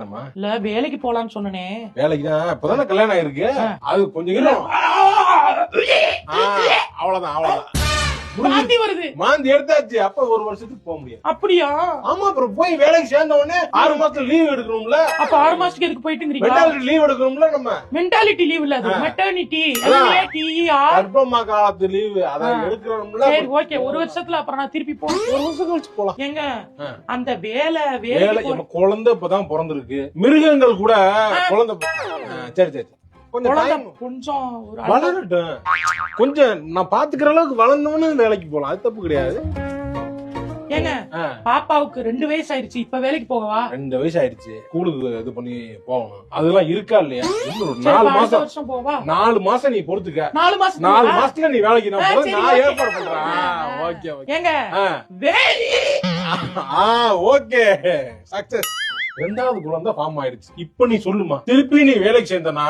என்னம்மா? இல்ல வேலைக்கு போலான்னு சொன்னனே. வேலைக்கு தான் இப்பதானே கல்யாணம் ஆயிருக்கு. அது கொஞ்சம் கிலோ அவ்வளவுதான். மாந்தி வருது. மாந்தி எடுத்தாச்சு. அப்ப ஒரு வருஷத்துக்கு போக முடியாது. அப்படியா? ஆமா, அப்புறம் போய் வேலைக்கு சேர்ந்த உடனே 6 மாசத்துல லீவ் எடுக்கணும்ல. அப்ப 6 மாசத்துக்கு எதுக்கு போயிட்டுங்கறீங்க? மெட்டாலிட்டி லீவ் எடுக்கணும்ல நம்ம. மென்டாலிட்டி லீவ் இல்ல, அது மெட்டர்னிட்டி. கர்ப்பமா காலத்து லீவ் அத எடுக்கணும்ல. சரி ஓகே, ஒரு வருஷத்துல அப்புறம் நான் திருப்பி போறேன். ஒரு வருஷம் கழிச்சு போலாம். ஏங்க அந்த வேலை குழந்தை இப்பதான் பிறந்திருக்கு. மிருகங்கள் கூட குழந்தை. சரி கொஞ்சம் வளரட்டும். கொஞ்சம் நான் பாத்துக்கிற அளவுக்கு வளர்ந்தவனு வேலைக்கு போலாம். அது தப்பு கிடையாது. ஏங்க பாப்பாவுக்கு 2 வயசு ஆயிடுச்சு, இப்ப வேலைக்கு போகவா? 2 வயசு ஆயிடுச்சு. ஸ்கூலுக்கு இது பண்ணி போகணும். அதெல்லாம் இருக்கா இல்லையா? 4 மாசம் போவா. 4 மாசம் நீ பொறுத்துக்க. 4 மாசத்துல நீ வேலைக்கு நான் ஏற்பாடு பண்றேன். ஓகே ஏங்க ஓகே சக்சஸ். 2வது குழந்தை ஃபார்ம் ஆயிடுச்சு. இப்ப நீ சொல்லுமா, திருப்பி நீ வேலைக்கு சேர்ந்தனா